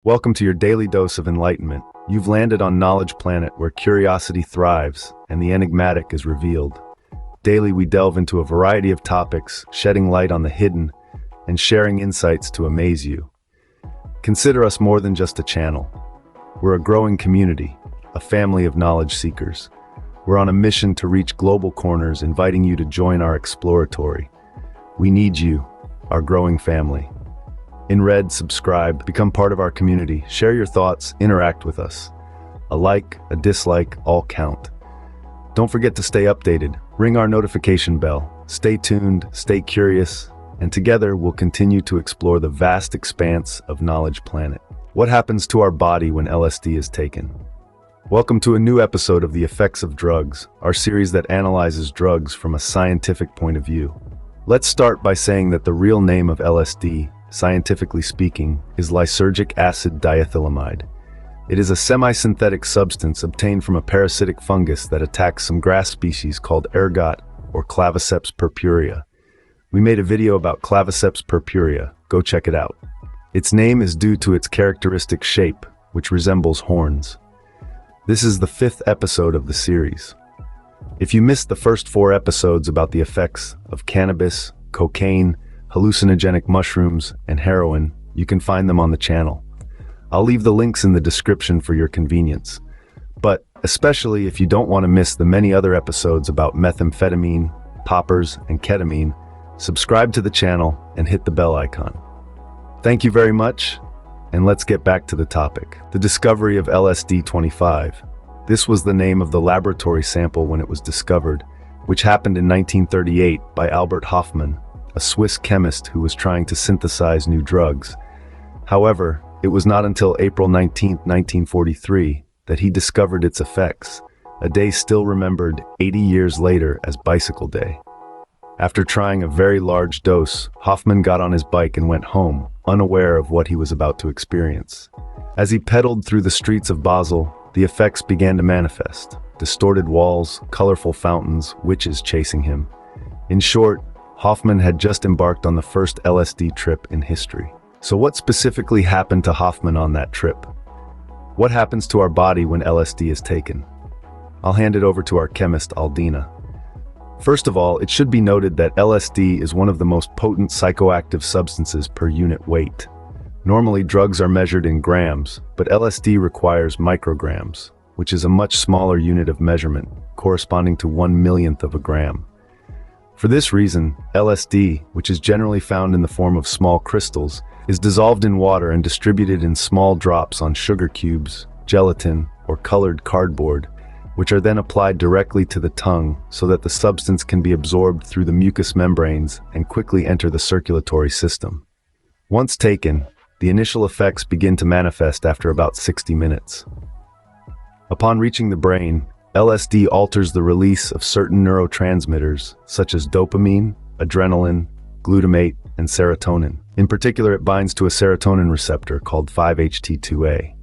Welcome to your daily dose of enlightenment. You've landed on Knowledge Planet, where curiosity thrives and the enigmatic is revealed. Daily we delve into a variety of topics, shedding light on the hidden and sharing insights to amaze you. Consider us more than just a channel. We're a growing community, a family of knowledge seekers. We're on a mission to reach global corners, inviting you to join our exploratory. We need you, our growing family. In red, subscribe, become part of our community, share your thoughts, interact with us. A like, a dislike, all count. Don't forget to stay updated, ring our notification bell, stay tuned, stay curious, and together we'll continue to explore the vast expanse of Knowledge Planet. What happens to our body when LSD is taken? Welcome to a new episode of The Effects of Drugs, our series that analyzes drugs from a scientific point of view. Let's start by saying that the real name of LSD, scientifically speaking, is lysergic acid diethylamide. It is a semi-synthetic substance obtained from a parasitic fungus that attacks some grass species called ergot or Claviceps purpurea. We made a video about Claviceps purpurea, go check it out. Its name is due to its characteristic shape, which resembles horns. This is the 5th episode of the series. If you missed the first 4 episodes about the effects of cannabis, cocaine, hallucinogenic mushrooms, and heroin, you can find them on the channel. I'll leave the links in the description for your convenience. But especially if you don't want to miss the many other episodes about methamphetamine, poppers, and ketamine, subscribe to the channel and hit the bell icon. Thank you very much, and let's get back to the topic. The discovery of LSD-25. This was the name of the laboratory sample when it was discovered, which happened in 1938 by Albert Hofmann, a Swiss chemist who was trying to synthesize new drugs. However, it was not until April 19, 1943, that he discovered its effects, a day still remembered 80 years later as Bicycle Day. After trying a very large dose, Hofmann got on his bike and went home, unaware of what he was about to experience. As he pedaled through the streets of Basel, the effects began to manifest. Distorted walls, colorful fountains, witches chasing him. In short, Hofmann had just embarked on the first LSD trip in history. So what specifically happened to Hofmann on that trip? What happens to our body when LSD is taken? I'll hand it over to our chemist, Aldina. First of all, it should be noted that LSD is one of the most potent psychoactive substances per unit weight. Normally, drugs are measured in grams, but LSD requires micrograms, which is a much smaller unit of measurement, corresponding to 1/1,000,000th of a gram. For this reason, LSD, which is generally found in the form of small crystals, is dissolved in water and distributed in small drops on sugar cubes, gelatin, or colored cardboard, which are then applied directly to the tongue so that the substance can be absorbed through the mucous membranes and quickly enter the circulatory system. Once taken, the initial effects begin to manifest after about 60 minutes. Upon reaching the brain, LSD alters the release of certain neurotransmitters, such as dopamine, adrenaline, glutamate, and serotonin. In particular, it binds to a serotonin receptor called 5-HT2A.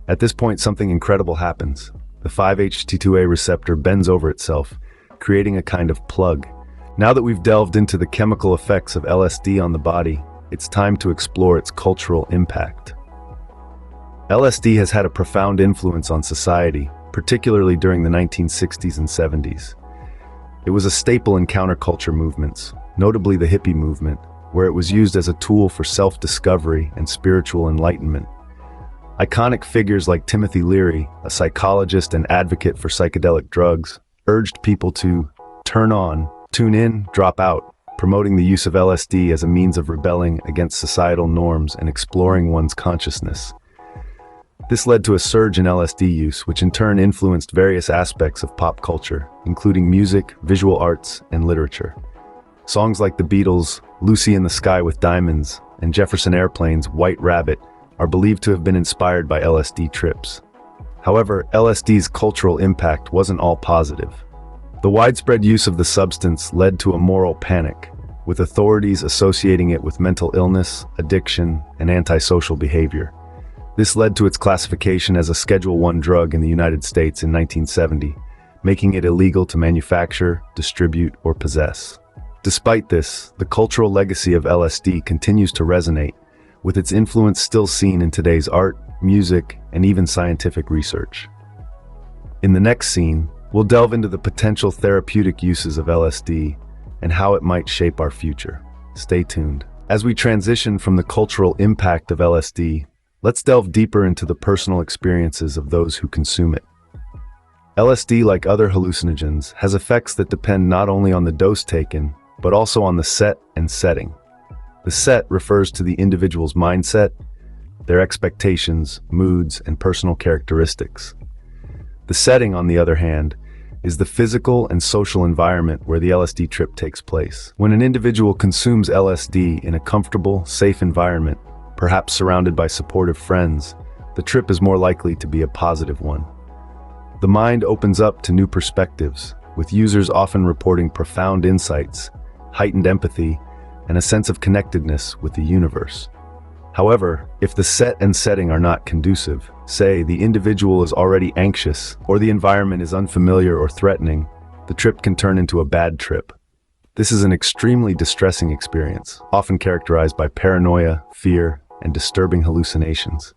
At this point, something incredible happens. The 5-HT2A receptor bends over itself, creating a kind of plug. Now that we've delved into the chemical effects of LSD on the body, it's time to explore its cultural impact. LSD has had a profound influence on society, particularly during the 1960s and 70s. It was a staple in counterculture movements, notably the hippie movement, where it was used as a tool for self-discovery and spiritual enlightenment. Iconic figures like Timothy Leary, a psychologist and advocate for psychedelic drugs, urged people to turn on, tune in, drop out, promoting the use of LSD as a means of rebelling against societal norms and exploring one's consciousness. This led to a surge in LSD use, which in turn influenced various aspects of pop culture, including music, visual arts, and literature. Songs like the Beatles' Lucy in the Sky with Diamonds and Jefferson Airplane's White Rabbit are believed to have been inspired by LSD trips. However, LSD's cultural impact wasn't all positive. The widespread use of the substance led to a moral panic, with authorities associating it with mental illness, addiction, and antisocial behavior. This led to its classification as a Schedule I drug in the United States in 1970, making it illegal to manufacture, distribute, or possess. Despite this, the cultural legacy of LSD continues to resonate, with its influence still seen in today's art, music, and even scientific research. In the next scene, we'll delve into the potential therapeutic uses of LSD and how it might shape our future. Stay tuned. As we transition from the cultural impact of LSD, let's delve deeper into the personal experiences of those who consume it. LSD, like other hallucinogens, has effects that depend not only on the dose taken, but also on the set and setting. The set refers to the individual's mindset, their expectations, moods, and personal characteristics. The setting, on the other hand, is the physical and social environment where the LSD trip takes place. When an individual consumes LSD in a comfortable, safe environment, perhaps surrounded by supportive friends, the trip is more likely to be a positive one. The mind opens up to new perspectives, with users often reporting profound insights, heightened empathy, and a sense of connectedness with the universe. However, if the set and setting are not conducive, say the individual is already anxious or the environment is unfamiliar or threatening, the trip can turn into a bad trip. This is an extremely distressing experience, often characterized by paranoia, fear, and disturbing hallucinations.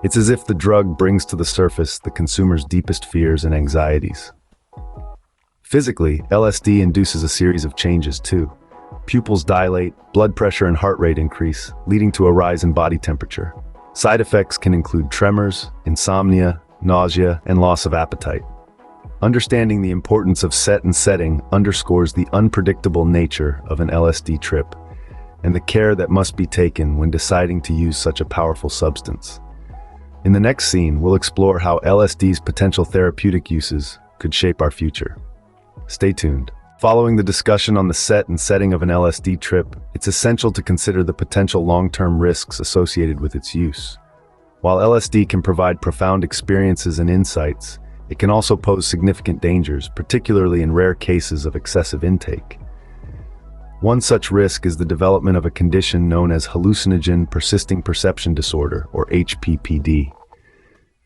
It's as if the drug brings to the surface the consumer's deepest fears and anxieties. Physically, LSD induces a series of changes too. Pupils dilate, blood pressure and heart rate increase, leading to a rise in body temperature. Side effects can include tremors, insomnia, nausea, and loss of appetite. Understanding the importance of set and setting underscores the unpredictable nature of an LSD trip and the care that must be taken when deciding to use such a powerful substance. In the next scene, we'll explore how LSD's potential therapeutic uses could shape our future. Stay tuned. Following the discussion on the set and setting of an LSD trip, it's essential to consider the potential long-term risks associated with its use. While LSD can provide profound experiences and insights, it can also pose significant dangers, particularly in rare cases of excessive intake. One such risk is the development of a condition known as hallucinogen persisting perception disorder, or HPPD.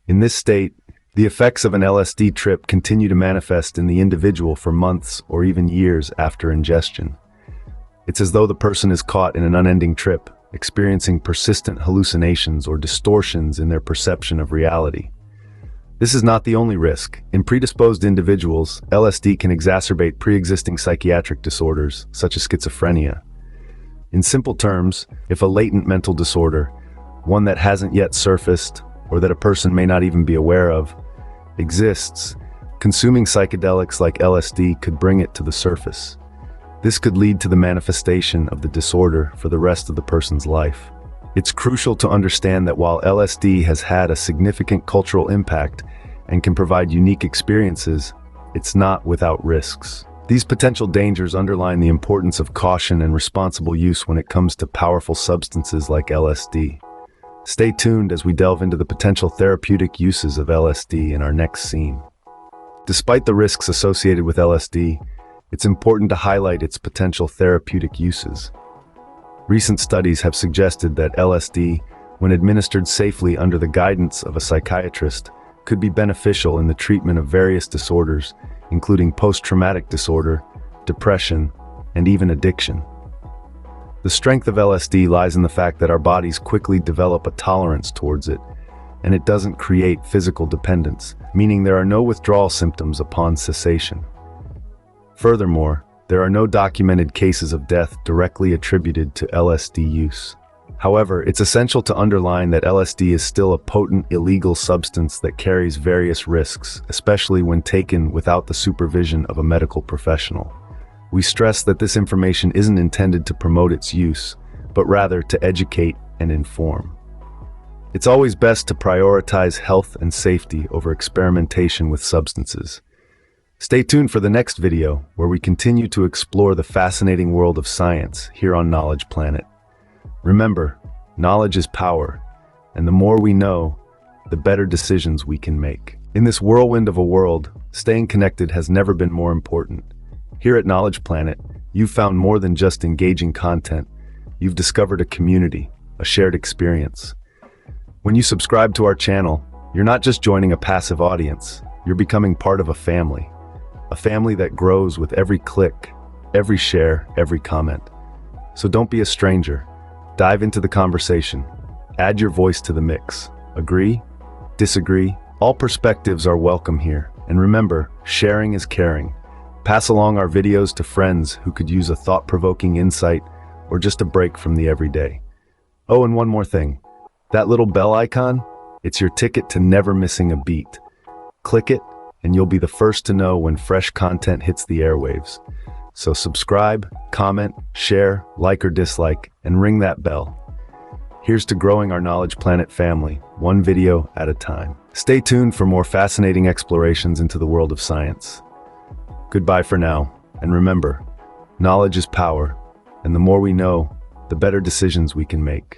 In this state, the effects of an LSD trip continue to manifest in the individual for months or even years after ingestion. It's as though the person is caught in an unending trip, experiencing persistent hallucinations or distortions in their perception of reality. This is not the only risk. In predisposed individuals, LSD can exacerbate pre-existing psychiatric disorders, such as schizophrenia. In simple terms, if a latent mental disorder, one that hasn't yet surfaced, or that a person may not even be aware of, exists, consuming psychedelics like LSD could bring it to the surface. This could lead to the manifestation of the disorder for the rest of the person's life. It's crucial to understand that while LSD has had a significant cultural impact and can provide unique experiences, it's not without risks. These potential dangers underline the importance of caution and responsible use when it comes to powerful substances like LSD. Stay tuned as we delve into the potential therapeutic uses of LSD in our next scene. Despite the risks associated with LSD, it's important to highlight its potential therapeutic uses. Recent studies have suggested that LSD, when administered safely under the guidance of a psychiatrist, could be beneficial in the treatment of various disorders, including post-traumatic disorder, depression, and even addiction. The strength of LSD lies in the fact that our bodies quickly develop a tolerance towards it, and it doesn't create physical dependence, meaning there are no withdrawal symptoms upon cessation. Furthermore, there are no documented cases of death directly attributed to LSD use. However, it's essential to underline that LSD is still a potent, illegal substance that carries various risks, especially when taken without the supervision of a medical professional. We stress that this information isn't intended to promote its use, but rather to educate and inform. It's always best to prioritize health and safety over experimentation with substances. Stay tuned for the next video, where we continue to explore the fascinating world of science here on Knowledge Planet. Remember, knowledge is power, and the more we know, the better decisions we can make. In this whirlwind of a world, staying connected has never been more important. Here at Knowledge Planet, you've found more than just engaging content. You've discovered a community, a shared experience. When you subscribe to our channel, you're not just joining a passive audience, you're becoming part of a family that grows with every click, every share, every comment. So don't be a stranger. Dive into the conversation. Add your voice to the mix. Agree? Disagree? All perspectives are welcome here. And remember, sharing is caring. Pass along our videos to friends who could use a thought-provoking insight or just a break from the everyday. Oh, and one more thing. That little bell icon? It's your ticket to never missing a beat. Click it, and you'll be the first to know when fresh content hits the airwaves. So subscribe, comment, share, like or dislike, and ring that bell. Here's to growing our Knowledge Planet family, one video at a time. Stay tuned for more fascinating explorations into the world of science. Goodbye for now, and remember, knowledge is power, and the more we know, the better decisions we can make.